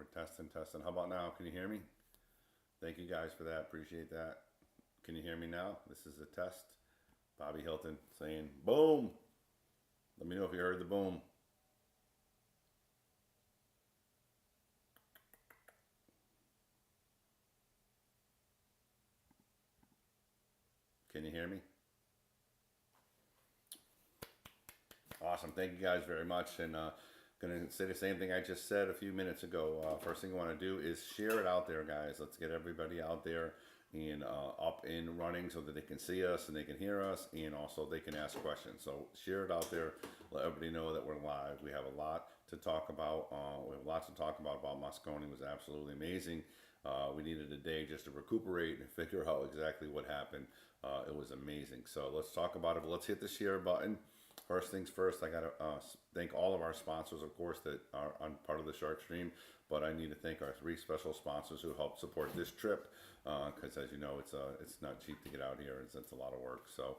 we're testing. How about now? Can you hear me? Thank you guys for that. Appreciate that. Can you hear me now? This is a test. Bobby Hilton saying boom. Let me know if you heard the boom. Can you hear me? Awesome. Thank you guys very much. And gonna say the same thing I just said a few minutes ago. First thing I want to do is share it out there, guys. Let's get everybody out there and up and running so that they can see us and they can hear us, and also they can ask questions. So share it out there. Let everybody know that we're live. We have a lot to talk about. We have lots to talk about. Mosconi was absolutely amazing. We needed a day just to recuperate and figure out exactly what happened. It was amazing. So let's talk about it. But let's hit the share button. First things first, I got to thank all of our sponsors, of course, that are on part of the Shark Stream. But I need to thank our 3 special sponsors who helped support this trip. Because as you know, it's not cheap to get out here. It's a lot of work. So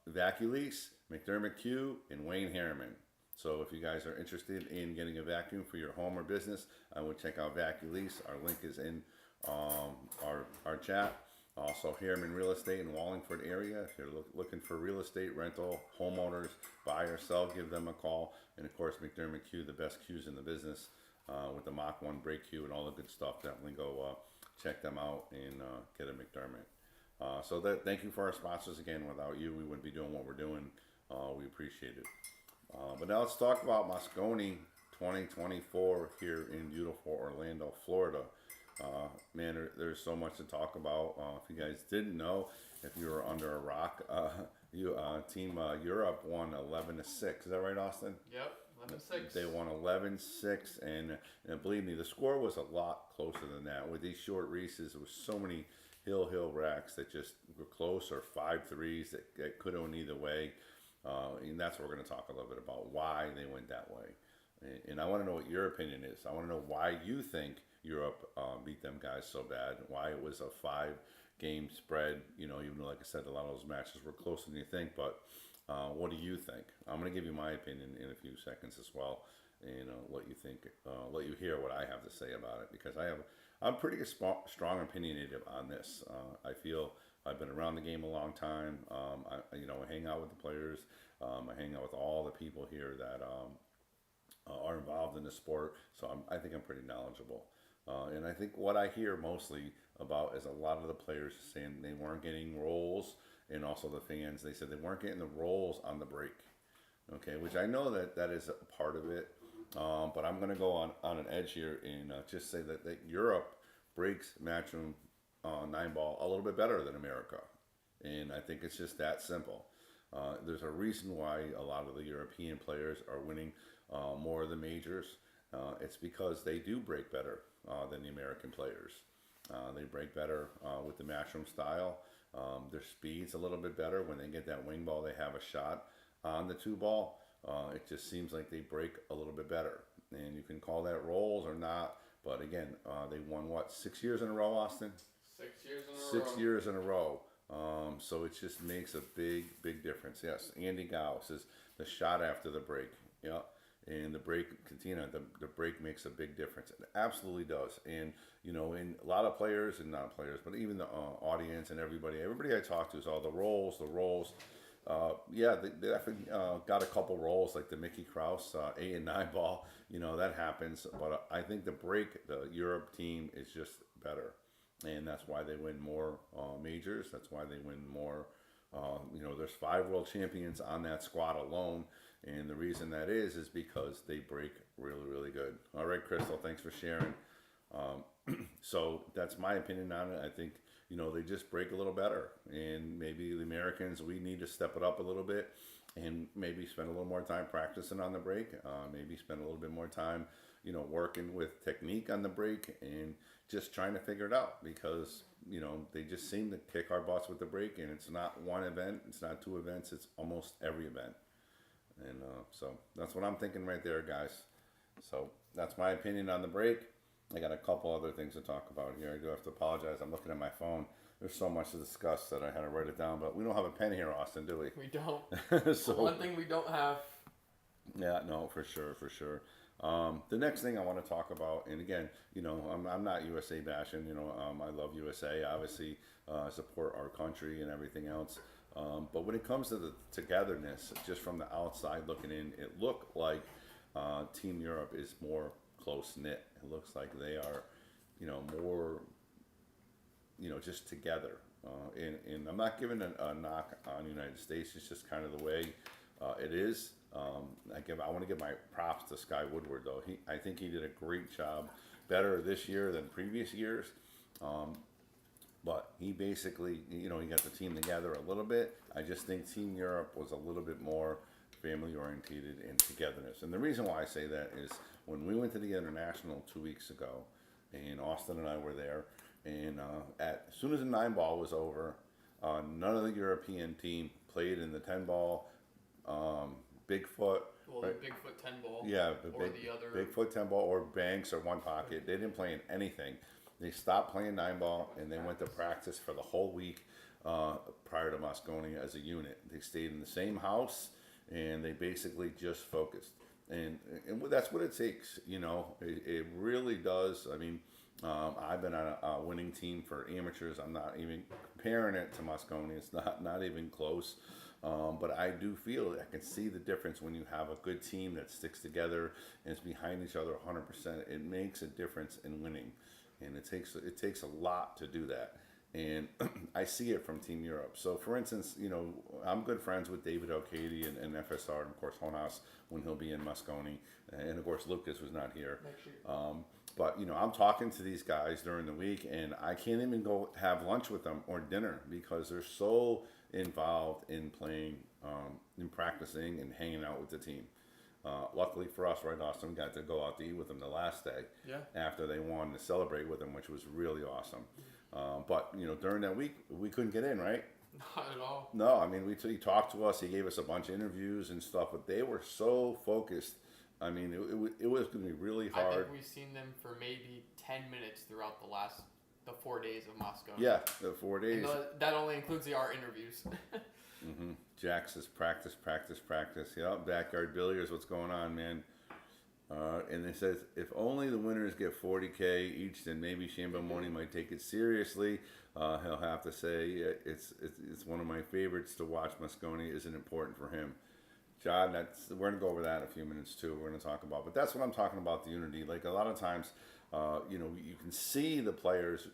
Vaculease, McDermott Cues, and Wayne Harriman. So if you guys are interested in getting a vacuum for your home or business, I would check out Vaculease. Our link is in our chat. Also, Harriman Real Estate in Wallingford area. If you're looking for real estate, rental, homeowners, buy or sell, give them a call. And of course, McDermott Cues, the best cues in the business with the Mach 1 brake cue and all the good stuff. Definitely go check them out and get a McDermott. Thank you for our sponsors again. Without you, we wouldn't be doing what we're doing. We appreciate it. But now let's talk about Mosconi 2024 here in beautiful Orlando, Florida. Man, there's so much to talk about. If you guys didn't know, if you were under a rock, Team Europe won 11-6. Is that right, Austin? Yep, 11-6. They won 11-6, and believe me, the score was a lot closer than that. With these short races, there was so many hill racks that just were close, or 5-3s that could have went either way. And that's what we're going to talk a little bit about, why they went that way. And I want to know what your opinion is. I want to know why you think Europe beat them guys so bad, why it was a 5-game spread, even though, like I said, a lot of those matches were closer than you think. But what do you think? I'm going to give you my opinion in a few seconds as well, and let you think, let you hear what I have to say about it, because I'm pretty strong opinionated on this. I feel I've been around the game a long time. I hang out with the players. I hang out with all the people here that are involved in the sport. So I think I'm pretty knowledgeable. And I think what I hear mostly about is a lot of the players saying they weren't getting rolls, and also the fans, they said they weren't getting the rolls on the break. Okay, which I know that is a part of it. But I'm going to go on an edge here and just say that Europe breaks Matchroom 9-ball a little bit better than America. And I think it's just that simple. There's a reason why a lot of the European players are winning more of the majors. It's because they do break better than the American players. They break better with the Matchroom style. Their speed's a little bit better. When they get that wing ball, they have a shot on the 2-ball. It just seems like they break a little bit better. And you can call that rolls or not. But again, they won, 6 years in a row, Austin? 6 years in a row. 6 years in a row. So it just makes a big difference. Yes, Andy Gow says the shot after the break. Yeah. And the break, the break makes a big difference. It absolutely does. And, in a lot of players, and not players, but even the audience and everybody I talk to is all the rolls. Yeah, they definitely got a couple rolls, like the Mickey Krause 8 and 9 ball. That happens. But I think the Europe team is just better. And that's why they win more majors. That's why they win more. There's 5 world champions on that squad alone. And the reason that is because they break really good. All right, Crystal, thanks for sharing. So that's my opinion on it. I think, they just break a little better. And maybe the Americans, we need to step it up a little bit and maybe spend a little more time practicing on the break. Maybe spend a little bit more time, working with technique on the break and just trying to figure it out, because, they just seem to kick our butts with the break. And it's not one event. It's not 2 events. It's almost every event. And so that's what I'm thinking right there, guys. So that's my opinion on the break. I got a couple other things to talk about here. I do have to apologize. I'm looking at my phone. There's so much to discuss that I had to write it down. But we don't have a pen here, Austin, do we? We don't. So one thing we don't have. Yeah, no, for sure. The next thing I want to talk about, and again, I'm not USA bashing. I love USA. Obviously, support our country and everything else. But when it comes to the togetherness, just from the outside looking in, it looked like Team Europe is more close knit. It looks like they are, more, just together. And I'm not giving a knock on the United States. It's just kind of the way it is. I want to give my props to Sky Woodward though. I think he did a great job, better this year than previous years. But he basically, he got the team together a little bit. I just think Team Europe was a little bit more family oriented and togetherness. And the reason why I say that is when we went to the International 2 weeks ago, and Austin and I were there, and as soon as the 9-ball was over, none of the European team played in the 10-ball. Bigfoot. Well, right? the Bigfoot 10 ball. Yeah, or the other. Bigfoot 10 ball or Banks or One Pocket. They didn't play in anything. They stopped playing 9-ball and they went to practice for the whole week prior to Mosconi as a unit. They stayed in the same house and they basically just focused. And that's what it takes. It really does. I mean, I've been on a winning team for amateurs. I'm not even comparing it to Mosconi. It's not even close. But I do feel I can see the difference when you have a good team that sticks together and is behind each other 100%. It makes a difference in winning, and it takes a lot to do that. And I see it from Team Europe. So, for instance, I'm good friends with David O'Cady and FSR, and of course Honas when he'll be in Mosconi, and of course Lucas was not here. But I'm talking to these guys during the week, and I can't even go have lunch with them or dinner because they're so involved in playing, in practicing, and hanging out with the team. Luckily for us, right, Austin, we got to go out to eat with them the last day after they won to celebrate with them, which was really awesome. But during that week, we couldn't get in, right? Not at all. No, I mean, he talked to us. He gave us a bunch of interviews and stuff, but they were so focused. I mean, it was going to be really hard. I think we've seen them for maybe 10 minutes throughout the 4 days of Moscow. Yeah, the 4 days. And that only includes our interviews. Jack says practice. Yep, backyard billiards. What's going on, man? And it says if only the winners get 40K each, then maybe Shambamoni might take it seriously. He'll have to say it's one of my favorites to watch. Mosconi isn't important for him. John, we're gonna go over that in a few minutes too. We're gonna talk about, but that's what I'm talking about. The unity. Like a lot of times, you can see the players.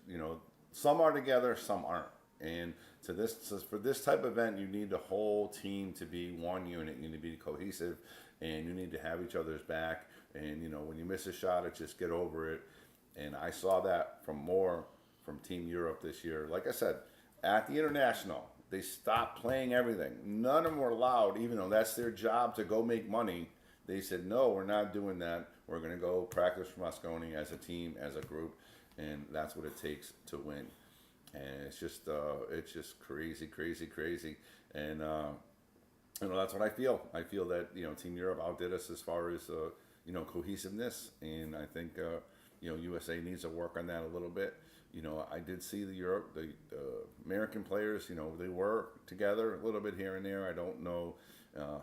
Some are together, some aren't. And for this type of event, you need the whole team to be one unit. You need to be cohesive, and you need to have each other's back. And when you miss a shot, just get over it. And I saw that from Team Europe this year. Like I said, at the International, they stopped playing everything. None of them were allowed, even though that's their job to go make money. They said, no, we're not doing that. We're going to go practice for Mosconi as a team, as a group, and that's what it takes to win. And it's just crazy. And that's what I feel. I feel that Team Europe outdid us as far as cohesiveness, and I think USA needs to work on that a little bit. I did see the American players. They were together a little bit here and there. I don't know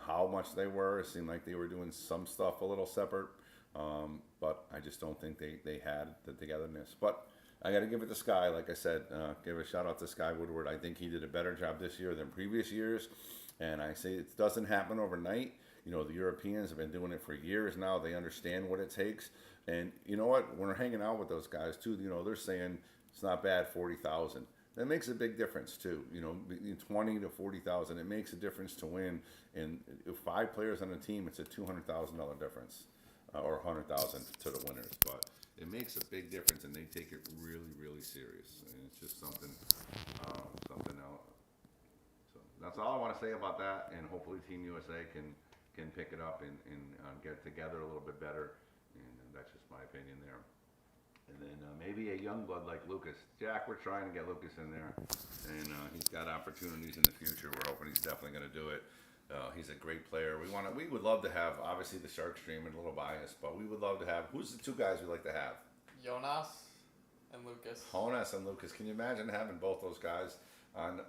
how much they were. It seemed like they were doing some stuff a little separate, but I just don't think they had the togetherness. But I got to give it to Sky. Like I said, give a shout out to Sky Woodward. I think he did a better job this year than previous years, and I say it doesn't happen overnight. The Europeans have been doing it for years now. They understand what it takes. And you know what? When we're hanging out with those guys too, they're saying it's not bad, 40,000. That makes a big difference too. 20 to 40,000. It makes a difference to win. And if 5 players on a team, it's a $200,000 difference, or 100,000 to the winners. But it makes a big difference, and they take it really, really serious. And it's just something else. So that's all I want to say about that. And hopefully, Team USA can pick it up and get together a little bit better, and that's just my opinion there. And then maybe a young blood like Lucas. Jack, we're trying to get Lucas in there, and he's got opportunities in the future. We're hoping he's definitely going to do it. He's a great player. We would love to have, obviously the Shark Stream and a little biased, but we would love to have. Who's the 2 guys we'd like to have? Jonas and Lucas. Jonas and Lucas. Can you imagine having both those guys? on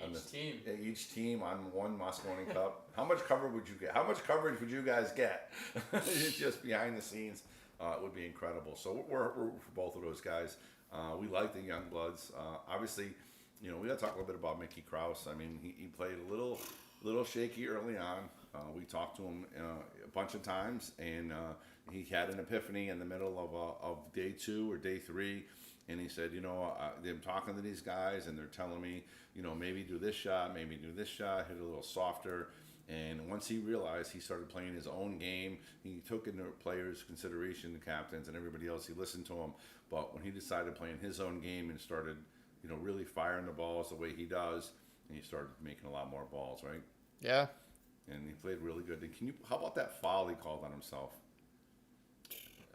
Each team. each team on one Mosconi Cup. How much coverage would you get? How much coverage would you guys get? It's just behind the scenes. It would be incredible. So we're for both of those guys. We like the young bloods. Obviously, we got to talk a little bit about Mickey Krause. I mean, he played a little shaky early on. We talked to him a bunch of times, and he had an epiphany in the middle of day 2 or day 3. And he said, I'm talking to these guys, and they're telling me, maybe do this shot, maybe do this shot, hit a little softer. And once he realized, he started playing his own game. He took into players' consideration, the captains and everybody else. He listened to them. But when he decided playing his own game and started, really firing the balls the way he does, and he started making a lot more balls, right? Yeah. And he played really good. And how about that foul he called on himself?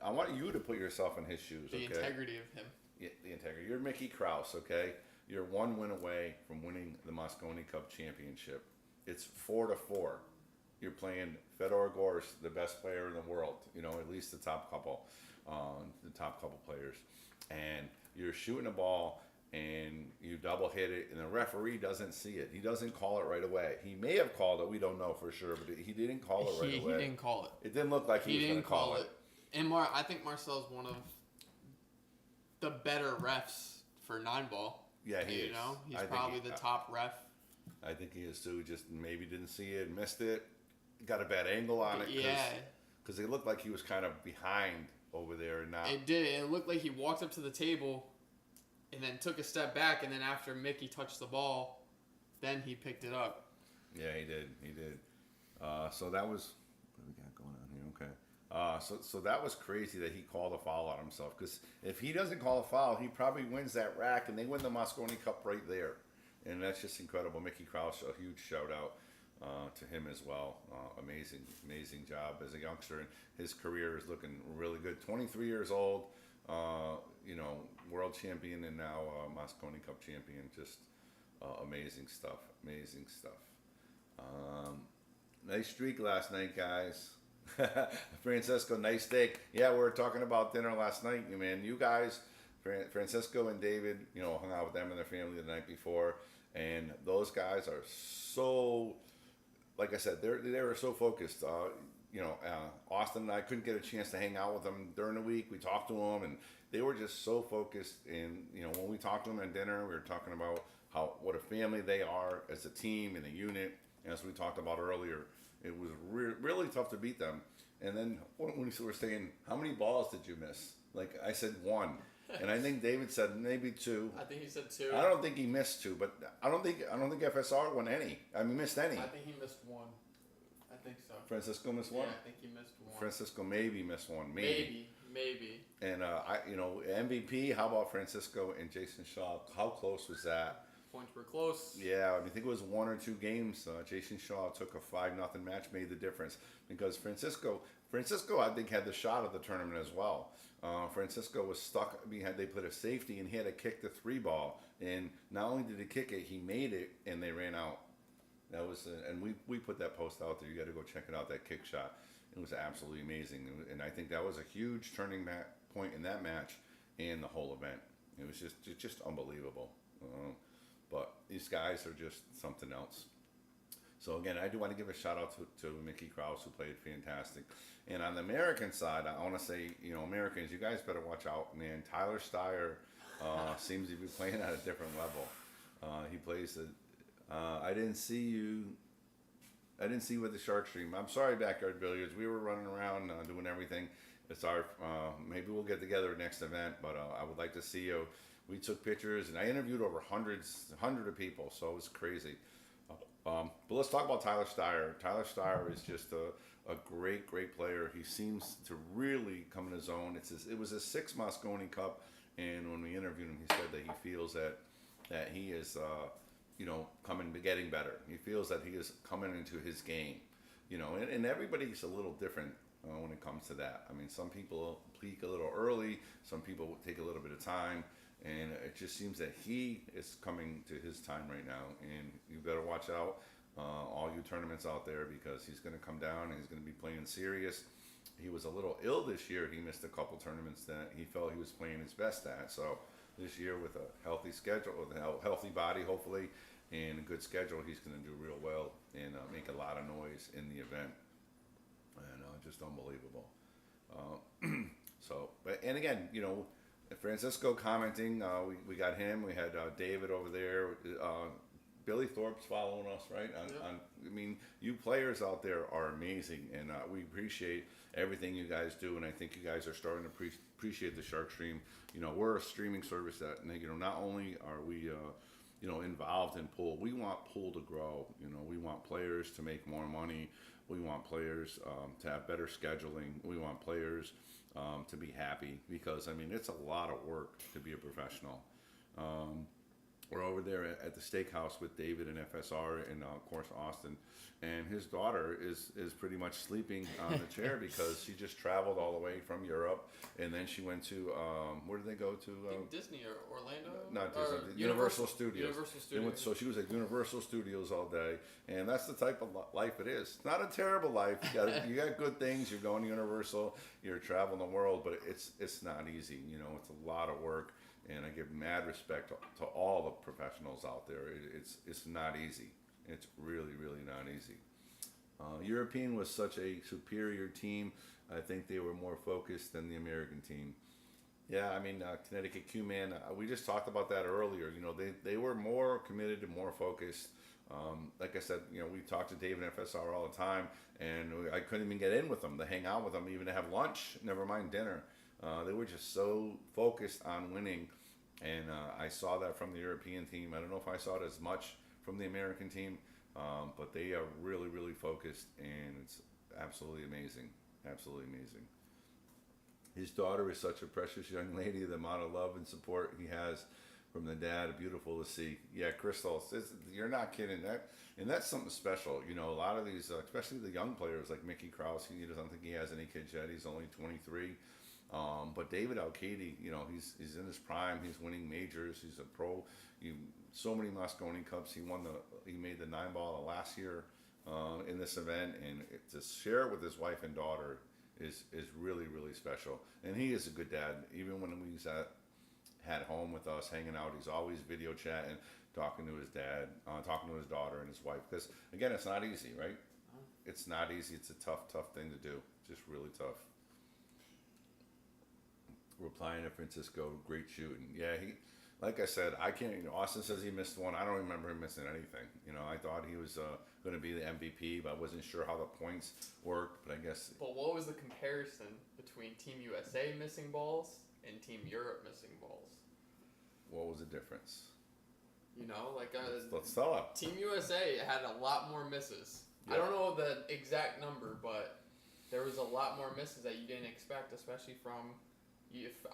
I want you to put yourself in his shoes, The okay? integrity of him. Yeah, the integrity. You're Mickey Krause, okay? You're 1 win away from winning the Mosconi Cup championship. It's 4-4. You're playing Fedor Gors, the best player in the world. At least the top couple players. And you're shooting a ball, and you double hit it, and the referee doesn't see it. He doesn't call it right away. He may have called it. We don't know for sure, but he didn't call it right away. He didn't call it. It didn't look like he was going to call it. And I think Marcel's one of the better refs for 9-ball. Yeah, he is. He's probably the top ref. I think he is too. Just maybe didn't see it, missed it, got a bad angle on it. Yeah. Because it looked like he was kind of behind over there and not. It did. It looked like he walked up to the table and then took a step back, and then after Mickey touched the ball, then he picked it up. Yeah, he did. So that was. What do we got going on here? Okay. So that was crazy that he called a foul on himself. Because if he doesn't call a foul, he probably wins that rack, and they win the Mosconi Cup right there. And that's just incredible. Mickey Krause, a huge shout out to him as well. Amazing job as a youngster. And his career is looking really good. 23 years old, world champion, and now Mosconi Cup champion. Just amazing stuff. Nice streak last night, guys. Francisco, nice steak. Yeah, we were talking about dinner last night, man. You guys, Francisco and David, hung out with them and their family the night before, and those guys are so, like I said, they were so focused. Austin and I couldn't get a chance to hang out with them during the week. We talked to them, and they were just so focused. And when we talked to them at dinner, we were talking about what a family they are as a team and a unit. As we talked about earlier, it was really tough to beat them. And then when we were saying, how many balls did you miss? Like I said, 1. And I think David said maybe 2. I think he said 2. I don't think he missed 2, but I don't think FSR won any. I mean, missed any. I think he missed 1. I think so. Francisco missed 1? Yeah, I think he missed 1. Francisco maybe missed 1. Maybe. And MVP, how about Francisco and Jason Shaw? How close was that? Points were close. Yeah, I think it was 1 or 2 games. Jason Shaw took a 5-0 match, made the difference because Francisco, I think, had the shot of the tournament as well. Francisco was stuck. They put a safety, and he had to kick the 3 ball. And not only did he kick it, he made it, and they ran out. That was, and we put that post out there. You got to go check it out. That kick shot, it was absolutely amazing, and I think that was a huge turning point in that match and the whole event. It was just unbelievable. But these guys are just something else. So again, I do want to give a shout out to Mickey Krause, who played fantastic. And on the American side, I want to say, Americans, you guys better watch out, man. Tyler Steyer seems to be playing at a different level. He plays I didn't see you with the Shark Stream. I'm sorry, Backyard Billiards. We were running around doing everything. It's our maybe we'll get together next event, but I would like to see you. We took pictures, and I interviewed over hundreds of people, so it was crazy. But let's talk about Tyler Steyer. Tyler Steyer is just a great player. He seems to really come in his own. It was his 6th Mosconi Cup, and when we interviewed him, he said that he feels that he is getting better. He feels that he is coming into his game, and everybody's a little different when it comes to that. I mean, some people peak a little early, some people take a little bit of time. And it just seems that he is coming to his time right now, and you better watch out, all you tournaments out there, because he's going to come down and he's going to be playing serious. He was a little ill this year. He missed a couple tournaments that he felt he was playing his best at. So this year with a healthy schedule, with a healthy body, hopefully, and a good schedule, he's going to do real well and make a lot of noise in the event. And just unbelievable. And again, Francisco commenting, we got him. We had David over there. Billy Thorpe's following us, right? I mean, you players out there are amazing, and we appreciate everything you guys do. And I think you guys are starting to appreciate the Shark Stream. We're a streaming service that, not only are we, involved in pool, we want pool to grow. We want players to make more money. We want players to have better scheduling. We want players to be happy because, it's a lot of work to be a professional. We're over there at the steakhouse with David and FSR and, of course, Austin. And his daughter is pretty much sleeping on the chair because she just traveled all the way from Europe. And then she went to, where did they go to? I think Disney or Orlando? Not Disney, Universal Studios. Universal Studios. So she was at Universal Studios all day. And that's the type of life it is. It's not a terrible life. You got good things. You're going to Universal. You're traveling the world. But it's not easy. It's a lot of work. And I give mad respect to all the professionals out there. It's not easy. It's really, really not easy. European was such a superior team. I think they were more focused than the American team. Yeah, Connecticut Q Man. We just talked about that earlier. They were more committed and more focused. Like I said, we talked to Dave and FSR all the time, and I couldn't even get in with them to hang out with them, even to have lunch. Never mind dinner. They were just so focused on winning, and I saw that from the European team. I don't know if I saw it as much from the American team, but they are really, really focused, and it's absolutely amazing. Absolutely amazing. His daughter is such a precious young lady. The amount of love and support he has from the dad, beautiful to see. Yeah, Crystal, you're not kidding. That's something special. A lot of these, especially the young players like Mickey Krause, he doesn't think he has any kids yet. He's only 23. But David Alcady, he's in his prime. He's winning majors. He's a pro. So many Mosconi Cups. He made the 9-ball last year in this event, and to share it with his wife and daughter is really, really special. And he is a good dad. Even when he's at home with us, hanging out, he's always video chatting, talking to his dad, talking to his daughter and his wife. Because again, it's not easy, right? It's not easy. It's a tough thing to do. Just really tough. Replying to Francisco, great shooting. Yeah, like I said, I can't. Austin says he missed one. I don't remember him missing anything. I thought he was going to be the MVP, but I wasn't sure how the points worked. But I guess. But what was the comparison between Team USA missing balls and Team Europe missing balls? What was the difference? Let's tell it. Team USA had a lot more misses. Yep. I don't know the exact number, but there was a lot more misses that you didn't expect, especially from.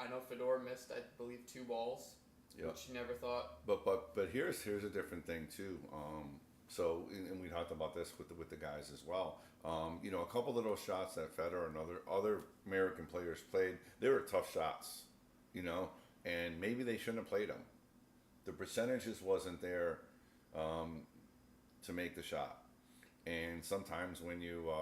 I know Fedor missed, I believe, 2 balls, which you never thought. But here's a different thing too. And we talked about this with the guys as well. A couple of those shots that Federer and other American players played, they were tough shots. And maybe they shouldn't have played them. The percentages wasn't there to make the shot. And sometimes when you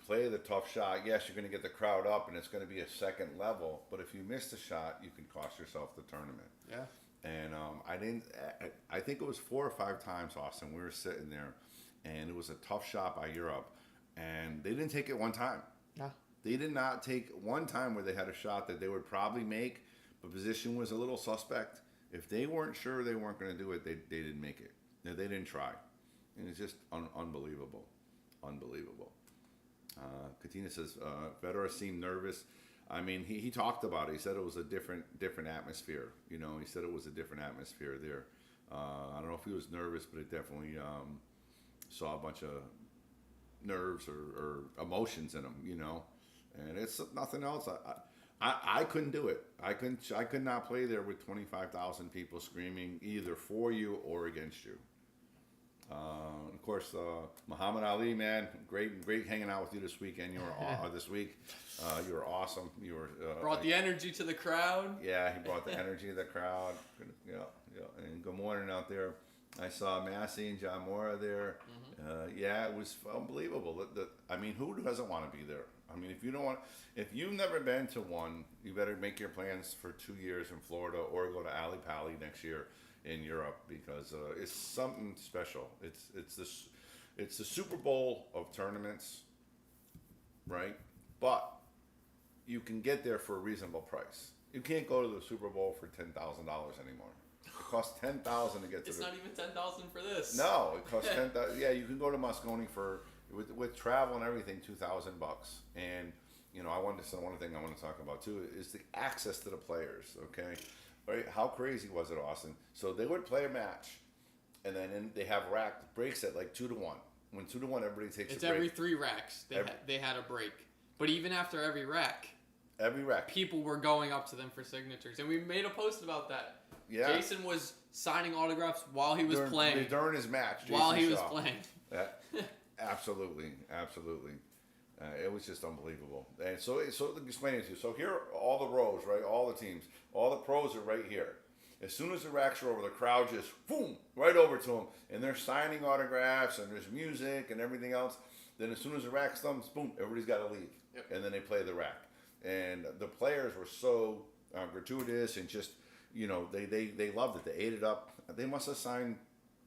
play the tough shot, yes, you're going to get the crowd up, and it's going to be a second level. But if you miss the shot, you can cost yourself the tournament. Yeah. And I think it was 4 or 5 times, Austin, we were sitting there, and it was a tough shot by Europe, and they didn't take it one time. Yeah. They did not take one time where they had a shot that they would probably make, but position was a little suspect. If they weren't sure they weren't going to do it, they didn't make it. They didn't try. And it's just unbelievable. Unbelievable. Katina says, Federer seemed nervous. He talked about it. He said it was a different atmosphere. He said it was a different atmosphere there. I don't know if he was nervous, but it definitely saw a bunch of nerves or emotions in him, And it's nothing else. I couldn't do it. I could not play there with 25,000 people screaming either for you or against you. Of course, Muhammad Ali, man, great hanging out with you this weekend. This week. You were awesome. You were brought the energy to the crowd. Yeah, he brought the energy to the crowd. Yeah. And good morning out there. I saw Massey and John Mora there. Yeah, it was unbelievable. I mean, who doesn't want to be there? I mean, if you've never been to one, you better make your plans for 2 years in Florida or go to Ali Pali next year in Europe because it's something special. It's the Super Bowl of tournaments, right? But you can get there for a reasonable price. You can't go to the Super Bowl for $10,000 anymore. It costs $10,000 to get to. It's not even $10,000 for this. No, it costs $10,000. Yeah, you can go to Mosconi for with travel and everything $2,000. And one thing I want to talk about too is the access to the players. Okay, right? How crazy was it, Austin? So they would play a match, and then they have rack breaks at like 2-1. When 2-1, everybody takes a break. It's every 3 racks. They had a break, but even after every rack, people were going up to them for signatures, and we made a post about that. Yeah. Jason was signing autographs while he was playing. During his match. While he was playing. Yeah, absolutely. It was just unbelievable. And so let me explain it to you. So here are all the rows, right? All the teams. All the pros are right here. As soon as the racks are over, the crowd just, boom, right over to them. And they're signing autographs, and there's music and everything else. Then as soon as the rack stumps, boom, everybody's got to leave. Yep. And then they play the rack. And the players were so gratuitous and just, they loved it. They ate it up. They must have signed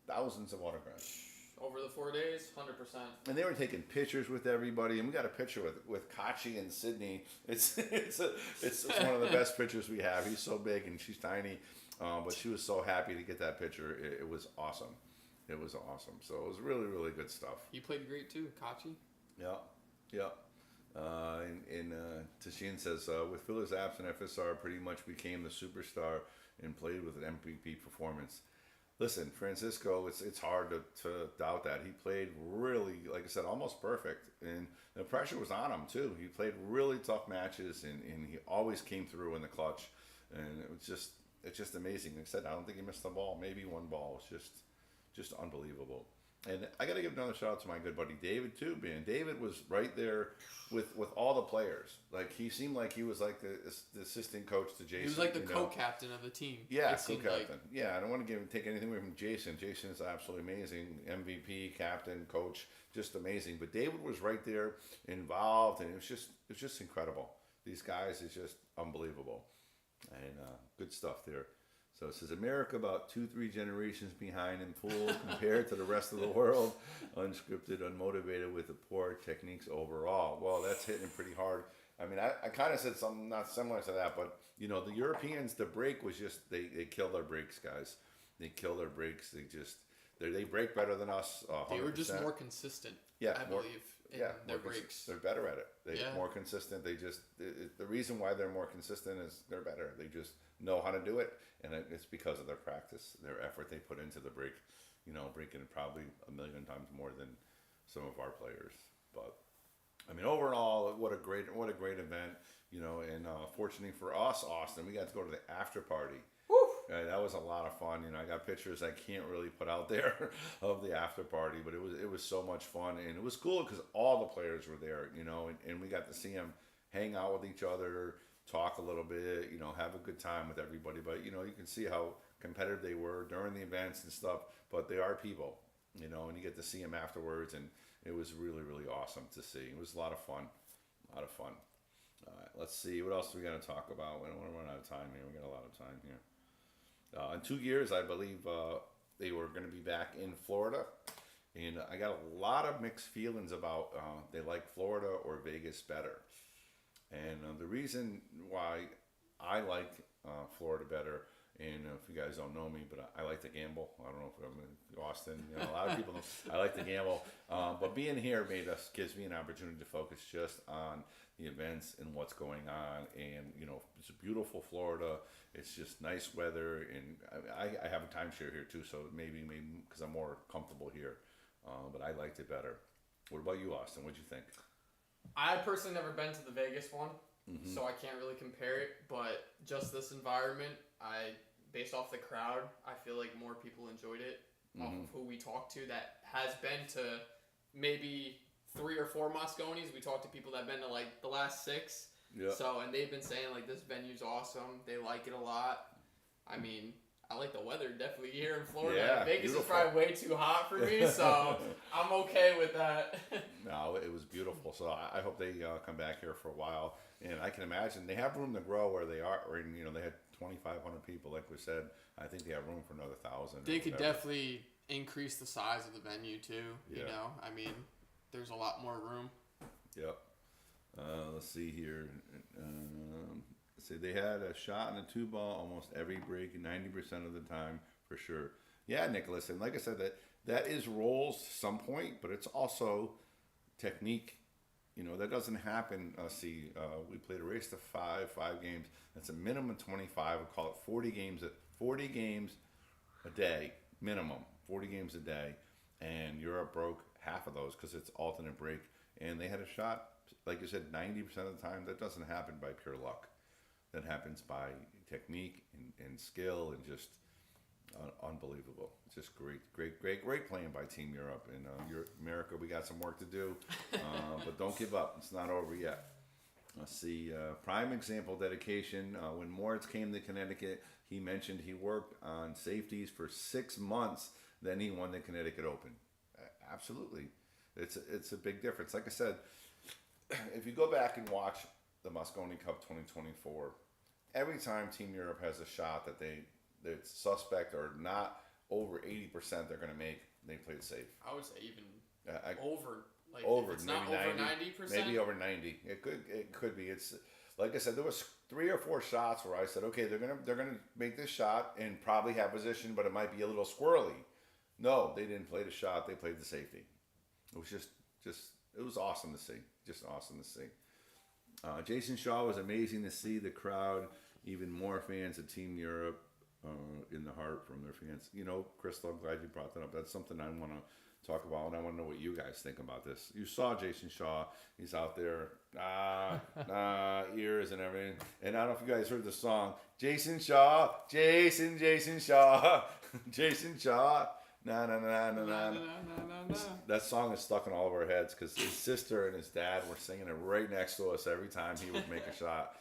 thousands of autographs. Over the 4 days, 100%. And they were taking pictures with everybody. And we got a picture with Kachi and Sydney. It's one of the best pictures we have. He's so big and she's tiny. But she was so happy to get that picture. It was awesome. It was awesome. So it was really, really good stuff. You played great too, Kachi. Yeah. And Tashin says, with Phil's absent, FSR pretty much became the superstar and played with an MVP performance. Listen, Francisco, it's hard to doubt that. He played really, like I said, almost perfect. And the pressure was on him, too. He played really tough matches, and he always came through in the clutch. And it's just amazing. Like I said, I don't think he missed a ball. Maybe one ball. It's just unbelievable. And I got to give another shout out to my good buddy David too, man. David was right there with all the players. Like he seemed like he was like the assistant coach to Jason. He was like the co-captain of the team. Yeah, co-captain. Like. Yeah, I don't want to take anything away from Jason. Jason is absolutely amazing. MVP, captain, coach, just amazing. But David was right there, involved, and it was just incredible. These guys is just unbelievable, and good stuff there. So it says, America about 2-3 generations behind in pool compared to the rest of the world. Unscripted, unmotivated with the poor techniques overall. Well, that's hitting pretty hard. I mean, I kind of said something not similar to that, but, the Europeans, the break was just, they kill their breaks, guys. They kill their breaks. They break better than us, 100%. They were just more consistent, I believe, in their breaks. They're better at it. They're more consistent. The reason why they're more consistent is they're better. They just know how to do it, and it's because of their practice, their effort they put into the break. Breaking it probably 1,000,000 times more than some of our players. But I mean, overall, what a great event. And fortunately for us, Austin, we got to go to the after party. That was a lot of fun. I got pictures I can't really put out there of the after party, but it was so much fun, and it was cool because all the players were there, and we got to see them hang out with each other, talk a little bit, have a good time with everybody. But you can see how competitive they were during the events and stuff. But they are people, and you get to see them afterwards, and it was really, really awesome to see. It was a lot of fun. All right, let's see what else we got to talk about. We don't want to run out of time here. We got a lot of time here. In 2 years, I believe they were going to be back in Florida, and I got a lot of mixed feelings about they like Florida or Vegas better. And the reason why I like Florida better, and if you guys don't know me, but I like to gamble. I don't know if I'm in Austin. A lot of people know I like to gamble. But being here gives me an opportunity to focus just on the events and what's going on. And, it's a beautiful Florida. It's just nice weather. And I have a timeshare here too, so maybe because I'm more comfortable here. But I liked it better. What about you, Austin? What'd you think? I personally never been to the Vegas one, so I can't really compare it. But just this environment, based off the crowd, I feel like more people enjoyed it. Off of who we talked to that has been to maybe 3 or 4 Mosconis. We talked to people that have been to like the last 6. Yeah. So, and they've been saying like this venue's awesome. They like it a lot. I mean, I like the weather definitely here in Florida. Yeah, Vegas beautiful. is probably way too hot for me, so I'm okay with that. No, it was beautiful. So I hope they come back here for a while. And I can imagine they have room to grow where they are. Or, you know, they had 2,500 people, like we said. I think they have room for another 1,000. They could definitely increase the size of the venue too. You know, I mean, there's a lot more room. Yep. Let's see here. See, they had a shot and a two ball almost every break, 90% of the time for sure. Yeah, Nicholas, and like I said, that is rolls to some point, but it's also technique. You know, that doesn't happen. We played a race to five games. That's a minimum 25. We'll call it 40 games a day, minimum 40 games a day. And Europe broke half of those because it's alternate break. And they had a shot, like you said, 90% of the time. That doesn't happen by pure luck. That happens by technique and skill and just unbelievable. It's just great playing by Team Europe. And America, we got some work to do, but don't give up. It's not over yet. Let's see. Prime example dedication. When Moritz came to Connecticut, he mentioned he worked on safeties for 6 months. Then he won the Connecticut Open. Absolutely. It's a big difference. Like I said, if you go back and watch the Mosconi Cup 2024, every time Team Europe has a shot that they're suspect or not over 80% they're going to make, they played safe. I would say even over. Like Over, if it's maybe not over 90%. Maybe over 90. It could be. It's like I said, there was 3 or 4 shots where I said, okay, they're gonna make this shot and probably have position, but it might be a little squirrely. No, they didn't play the shot. They played the safety. It was just it was awesome to see. Just awesome to see. Jason Shaw was amazing to see. The crowd, even more fans of Team Europe in the heart from their fans. You know, Crystal, I'm glad you brought that up. That's something I want to talk about, and I want to know what you guys think about this. You saw Jason Shaw. He's out there, ears and everything. And I don't know if you guys heard the song, Jason Shaw, Jason Shaw, Jason Shaw. Na na na na na. That song is stuck in all of our heads because his sister and his dad were singing it right next to us every time he would make a shot,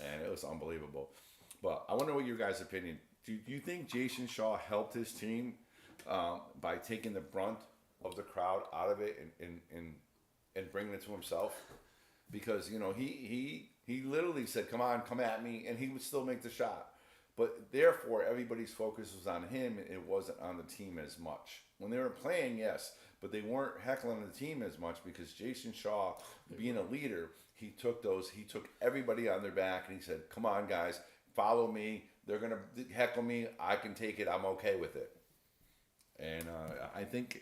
and it was unbelievable. But I wonder what your guys' opinion. Do you think Jason Shaw helped his team by taking the brunt of the crowd out of it and bringing it to himself? Because you know he literally said, "Come on, come at me," and he would still make the shot. But therefore, everybody's focus was on him. It wasn't on the team as much. When they were playing, yes, but they weren't heckling the team as much because Jason Shaw, being a leader, he took everybody on their back and he said, "Come on, guys, follow me. They're gonna heckle me. I can take it. I'm okay with it." And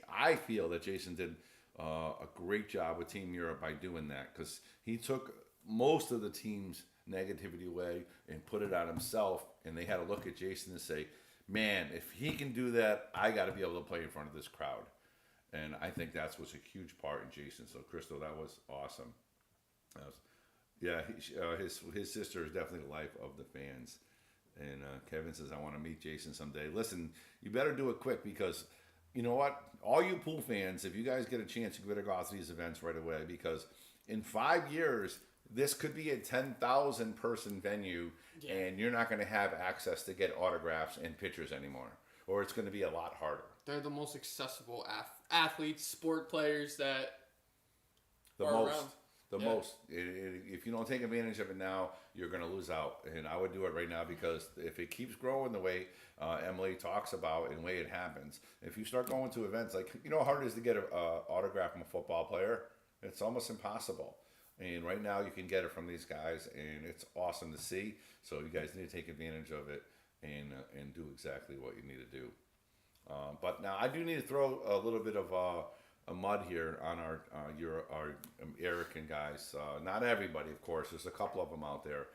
I feel that Jason did a great job with Team Europe by doing that because he took most of the team's negativity away and put it on himself, and they had to look at Jason and say, man, if he can do that, I got to be able to play in front of this crowd. And I think that was a huge part in Jason. So Crystal, that was awesome. His sister is definitely the life of the fans. And Kevin says, I want to meet Jason someday. Listen, you better do it quick because you know what? All you pool fans, if you guys get a chance, you better go out to these events right away because in 5 years, this could be a 10,000 person venue, and you're not going to have access to get autographs and pictures anymore, or it's going to be a lot harder. They're the most accessible athletes, sport players that the are most. around. The most. If you don't take advantage of it now, you're going to lose out. And I would do it right now because if it keeps growing the way Emily talks about and the way it happens, if you start going to events, like, you know how hard it is to get an autograph from a football player? It's almost impossible. And right now you can get it from these guys, and it's awesome to see. So you guys need to take advantage of it and do exactly what you need to do. But now I do need to throw a little bit of a mud here on our American guys. Not everybody, of course. There's a couple of them out there.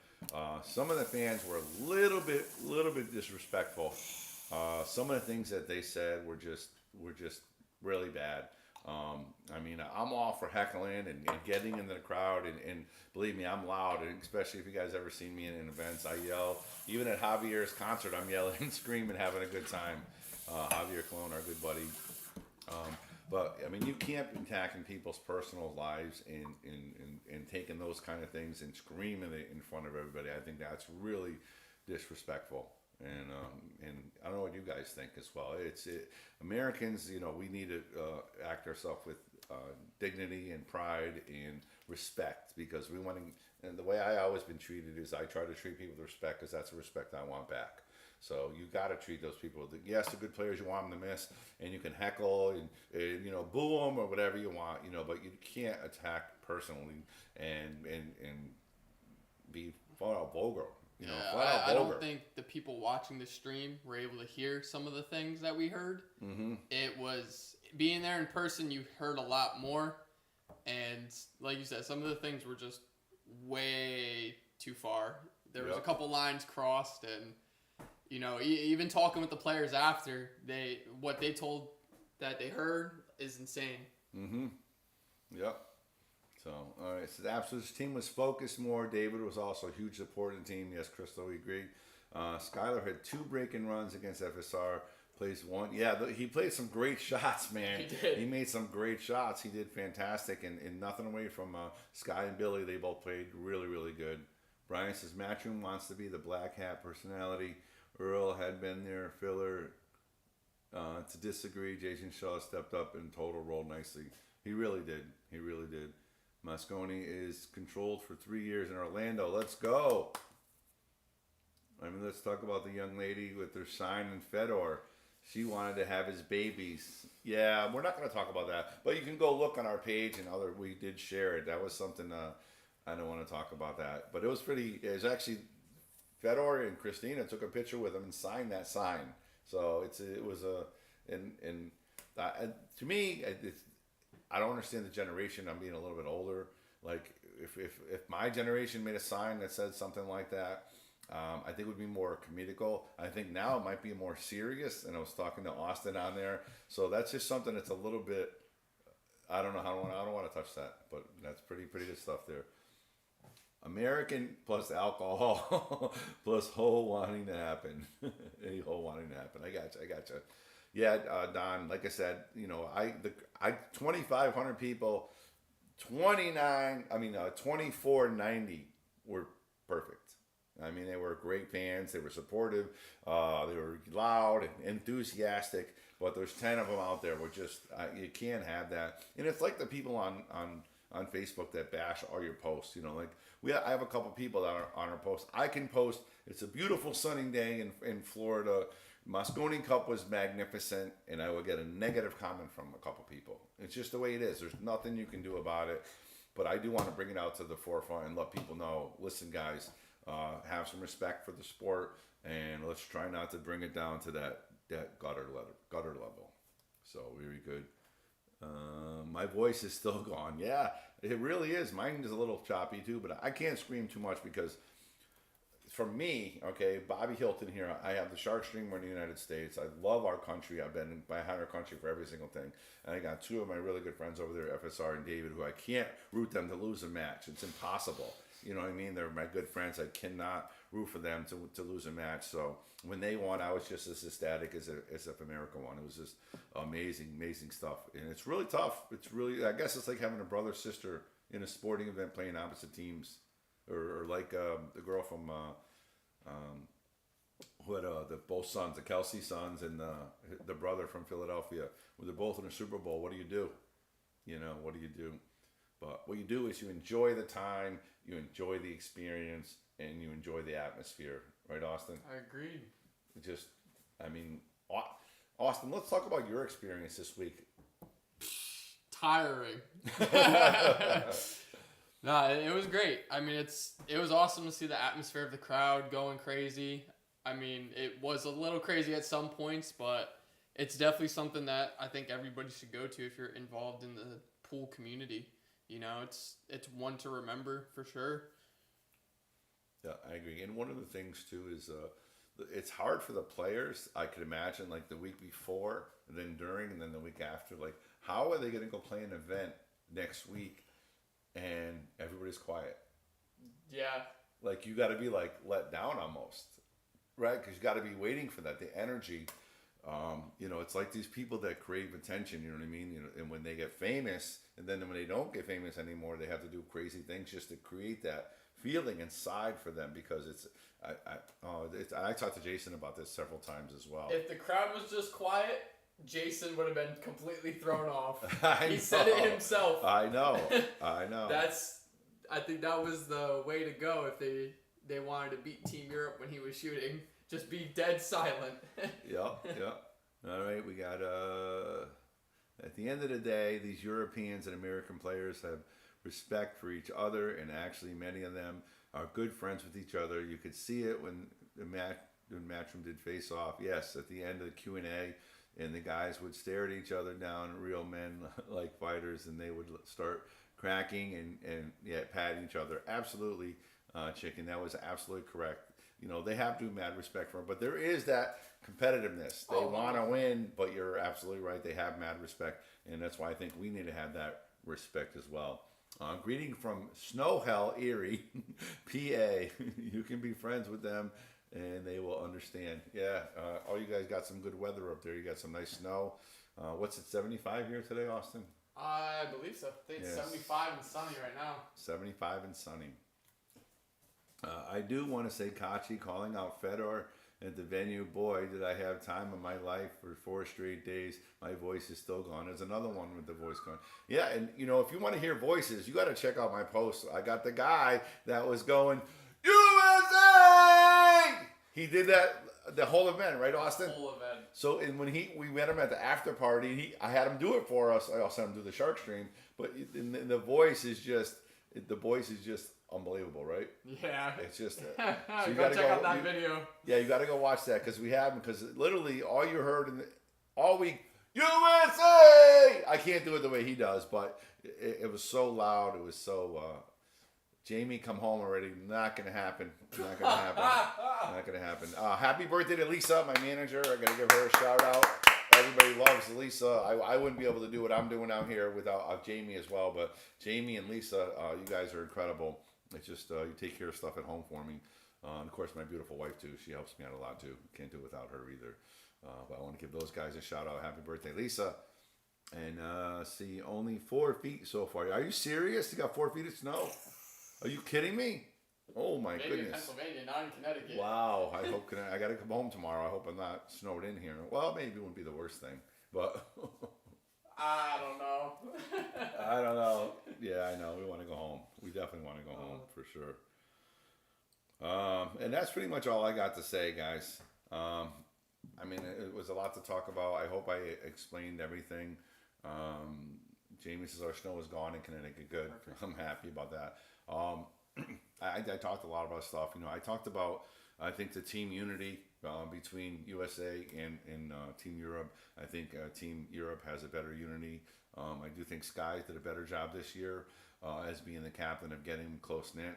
Some of the fans were a little bit disrespectful. Some of the things that they said were just really bad. I mean, I'm all for heckling and getting into the crowd, and believe me, I'm loud, and especially if you guys ever seen me in events, I yell. Even at Javier's concert, I'm yelling and screaming, having a good time. Javier Colon, our good buddy. But, I mean, you can't be attacking people's personal lives and taking those kind of things and screaming it in front of everybody. I think that's really disrespectful. And I don't know what you guys think as well. Americans, we need to act ourselves with dignity and pride and respect because we want to. And the way I always been treated is I try to treat people with respect because that's the respect I want back. So you got to treat those people. Yes, the good players you want them to miss, and you can heckle and boo them or whatever you want, but you can't attack personally and be flat out vulgar. I don't think the people watching the stream were able to hear some of the things that we heard. Mm-hmm. It was being there in person. You heard a lot more, and like you said, some of the things were just way too far. There was a couple lines crossed, and even talking with the players after what they told that they heard is insane. Mm-hmm. Yep. So, all right. So the Absolutes team was focused more. David was also a huge support in the team. Yes, Crystal, we agree. Skylar had 2 break-in runs against FSR. Plays 1. Yeah, he played some great shots, man. He did. He made some great shots. He did fantastic. And nothing away from Sky and Billy. They both played really, really good. Brian says, Matchroom wants to be the black hat personality. Earl had been there. Filler to disagree. Jason Shaw stepped up and total rolled nicely. He really did. He really did. Mosconi is controlled for 3 years in Orlando. Let's go. Let's talk about the young lady with her sign in Fedor. She wanted to have his babies. Yeah, we're not going to talk about that. But you can go look on our page and we did share it. That was something, I don't want to talk about that. But it was actually, Fedor and Christina took a picture with him and signed that sign. So to me, I don't understand the generation. I'm being a little bit older. Like if my generation made a sign that said something like that, I think it would be more comedical. I think now it might be more serious. And I was talking to Austin on there, so that's just something that's a little bit. I don't know. I don't want to touch that, but that's pretty good stuff there. American plus alcohol plus whole wanting to happen. Any whole wanting to happen. I gotcha. Yeah, Don, like I said, 2,500 people, 2490 were perfect. They were great fans. They were supportive. They were loud and enthusiastic. But there's 10 of them out there. You can't have that. And it's like the people on Facebook that bash all your posts. I have a couple people that are on our posts. I can post. It's a beautiful sunny day in Florida. Mosconi Cup was magnificent, and I would get a negative comment from a couple people. It's just the way it is. There's nothing you can do about it. But I do want to bring it out to the forefront and let people know, listen, guys, have some respect for the sport, and let's try not to bring it down to that gutter level. So, very good. My voice is still gone. Yeah, it really is. Mine is a little choppy, too, but I can't scream too much because... For me, okay, Bobby Hilton here, I have the Shark Streamer in the United States. I love our country. I've been behind our country for every single thing. And I got 2 of my really good friends over there, FSR and David, who I can't root them to lose a match. It's impossible. You know what I mean? They're my good friends. I cannot root for them to lose a match. So when they won, I was just as ecstatic as if America won. It was just amazing stuff. And it's really tough. I guess it's like having a brother, sister in a sporting event playing opposite teams. Or like the girl from who had both sons, the Kelsey sons, and the brother from Philadelphia. They're both in a Super Bowl. What do you do? What do you do? But what you do is you enjoy the time, you enjoy the experience, and you enjoy the atmosphere. Right, Austin? I agree. Austin, let's talk about your experience this week. Tiring. No, it was great. It was awesome to see the atmosphere of the crowd going crazy. It was a little crazy at some points, but it's definitely something that I think everybody should go to if you're involved in the pool community. It's one to remember for sure. Yeah, I agree. And one of the things too is it's hard for the players. I could imagine like the week before, and then during, and then the week after. Like, how are they going to go play an event next week? And everybody's quiet. Yeah. Like, you got to be, like, let down almost. Right? Because you got to be waiting for that. The energy. It's like these people that crave attention, you know what I mean? And when they get famous, and then when they don't get famous anymore, they have to do crazy things just to create that feeling inside for them because I talked to Jason about this several times as well. If the crowd was just quiet, Jason would have been completely thrown off. He know. said it himself. I know. I think that was the way to go if they wanted to beat Team Europe when he was shooting. Just be dead silent. Yeah. All right, we got at the end of the day, these Europeans and American players have respect for each other, and actually many of them are good friends with each other. You could see it when Matchroom did face off. Yes, at the end of the Q&A, and the guys would stare at each other down, real men like fighters, and they would start cracking and patting each other. Absolutely, Chicken, that was absolutely correct. You know, they have to mad respect for him, but there is that competitiveness. They want to win, but you're absolutely right. They have mad respect, and that's why I think we need to have that respect as well. Greeting from Snow Hell, Erie, PA. You can be friends with them, and they will understand. Yeah, all you guys got some good weather up there. You got some nice snow. What's it, 75 here today, Austin? I believe so. I think it's 75 and sunny right now. 75 and sunny. I do want to say Kachi calling out Fedor at the venue. Boy, did I have time of my life for 4 straight days. My voice is still gone. There's another one with the voice gone. Yeah, and you know, if you want to hear voices, you got to check out my post. I got the guy that was going, USA! He did that the whole event, right, Austin? Whole event. So, and when we met him at the after party, I had him do it for us. I also had him do the shark stream, but the voice is just unbelievable, right? Yeah. It's just so you gotta check out that video. Yeah, you gotta go watch that because we have him, because literally all you heard all week, USA! I can't do it the way he does, but it was so loud. It was so Jamie, come home already. Not gonna happen. Not gonna happen. Not gonna happen. Happy birthday to Lisa, my manager. I gotta give her a shout out. Everybody loves Lisa. I wouldn't be able to do what I'm doing out here without Jamie as well. But Jamie and Lisa, you guys are incredible. It's just you take care of stuff at home for me. And of course, my beautiful wife too. She helps me out a lot too. Can't do it without her either. But I want to give those guys a shout out. Happy birthday, Lisa. And see, only 4 feet so far. Are you serious? You got 4 feet of snow? Are you kidding me? Oh my Maybe goodness. in Pennsylvania, not in Connecticut. Wow. I hope I got to come home tomorrow. I hope I'm not snowed in here. Well, maybe it wouldn't be the worst thing, but I don't know. I don't know. Yeah, I know. We want to go home. We definitely want to go home for sure. And that's pretty much all I got to say, guys. I mean, it was a lot to talk about. I hope I explained everything. Jamie says our snow is gone in Connecticut. Good. Perfect. I'm happy about that. I talked a lot about stuff. You know, I talked about, I think, the team unity between USA and Team Europe. I think Team Europe has a better unity. I do think Sky did a better job this year as being the captain of getting close-knit.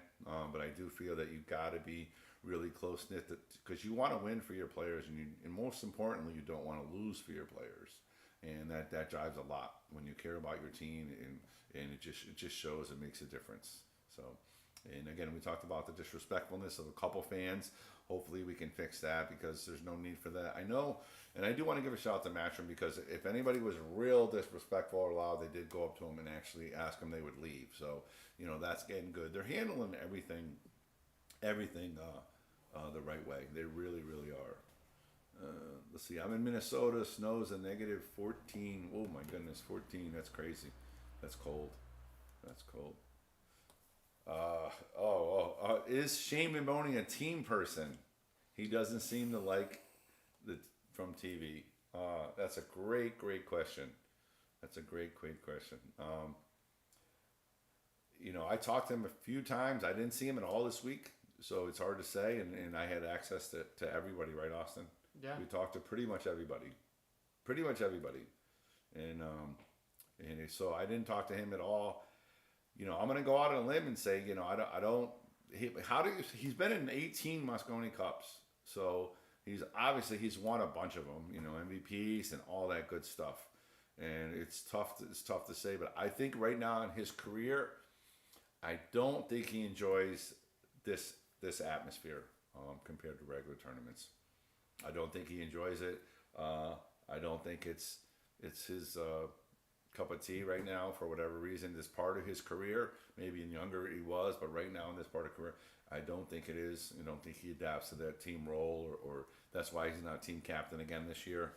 But I do feel that you've got to be really close-knit because you want to win for your players. And most importantly, you don't want to lose for your players. And that drives a lot when you care about your team, and it just shows, it makes a difference. So, and again, we talked about the disrespectfulness of a couple fans. Hopefully we can fix that because there's no need for that. I know, and I do want to give a shout out to Matchroom because if anybody was real disrespectful or loud, they did go up to him and actually ask him they would leave. So, you know, that's getting good. They're handling everything the right way. They really, really are. Let's see. I'm in Minnesota. Snow's a negative 14. Oh my goodness, 14. That's crazy. That's cold. That's cold. Is Shane Mimoni a team person? He doesn't seem to like from TV. That's a great question. That's a great question. You know, I talked to him a few times. I didn't see him at all this week, so it's hard to say. And I had access to everybody, right, Austin? Yeah. We talked to pretty much everybody. And so I didn't talk to him at all. You know, I'm going to go out on a limb and say, you know, he's been in 18 Mosconi Cups. So he's won a bunch of them, you know, MVPs and all that good stuff. And it's tough to say, but I think right now in his career, I don't think he enjoys this atmosphere compared to regular tournaments. I don't think he enjoys it. I don't think it's his cup of tea right now for whatever reason. This part of his career, maybe in younger he was, but right now in this part of career, I don't think it is. I don't think he adapts to that team role, or that's why he's not team captain again this year.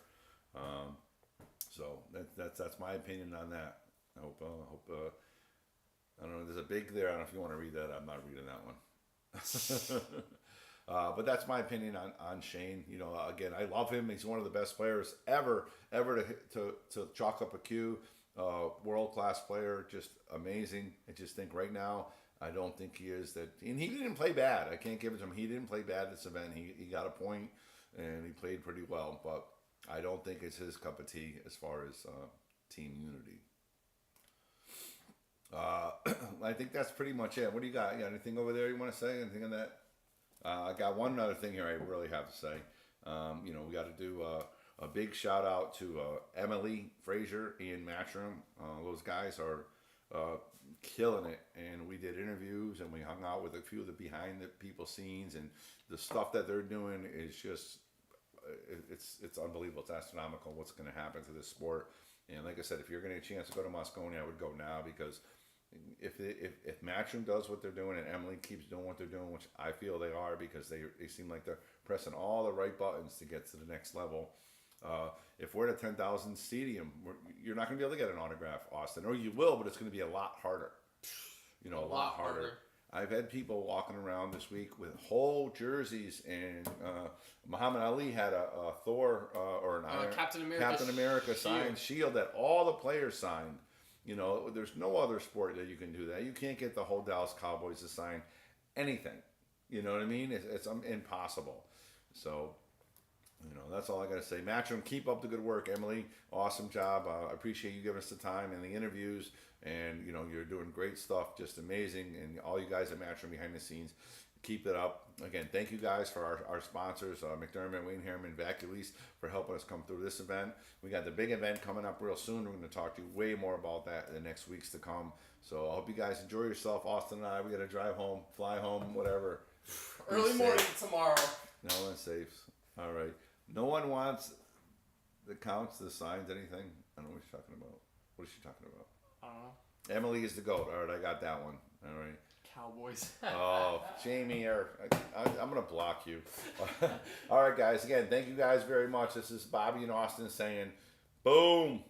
So that's my opinion on that. I hope I don't know. There's a big there. I don't know if you want to read that. I'm not reading that one. But that's my opinion on Shane. You know, again, I love him. He's one of the best players ever to chalk up a cue. World class player, just amazing. I just think right now, I don't think he is that. And he didn't play bad. I can't give it to him. He didn't play bad this event. He got a point, and he played pretty well. But I don't think it's his cup of tea as far as team unity. I think that's pretty much it. What do you got? You got anything over there you want to say? Anything on that? I got one other thing here I really have to say. You know, we got to do a big shout out to Emily Frazier, Ian Matchroom. Those guys are killing it, and we did interviews and we hung out with a few of the behind the people scenes, and the stuff that they're doing is just it's unbelievable. It's astronomical what's going to happen to this sport. And like I said, if you're getting a chance to go to Mosconi, I would go now, because if Matchroom does what they're doing and Emily keeps doing what they're doing, which I feel they are, because they seem like they're pressing all the right buttons to get to the next level. If we're at a 10,000 stadium, you're not going to be able to get an autograph, Austin, or you will, but it's going to be a lot harder. You know, a lot harder. I've had people walking around this week with whole jerseys, and Muhammad Ali had a Thor or an Iron Captain America signed shield that all the players signed. You know, there's no other sport that you can do that. You can't get the whole Dallas Cowboys to sign anything. You know what I mean? It's impossible. So, you know, that's all I got to say. Matchroom, keep up the good work. Emily, awesome job. I appreciate you giving us the time and the interviews. And, you know, you're doing great stuff. Just amazing. And all you guys at Matchroom behind the scenes, keep it up. Again, thank you guys for our sponsors, McDermott, Wayne Harriman, Vaculis, for helping us come through this event. We got the big event coming up real soon. We're going to talk to you way more about that in the next weeks to come. So I hope you guys enjoy yourself. Austin and I, we got to drive home, fly home, whatever. Early morning tomorrow. No one's safe. All right. No one wants the counts, the signs, anything. I don't know what she's talking about. What is she talking about? I don't know. Emily is the GOAT. All right, I got that one. All right. Cowboys. Oh, Jamie, I'm going to block you. All right, guys. Again, thank you guys very much. This is Bobby and Austin saying, boom.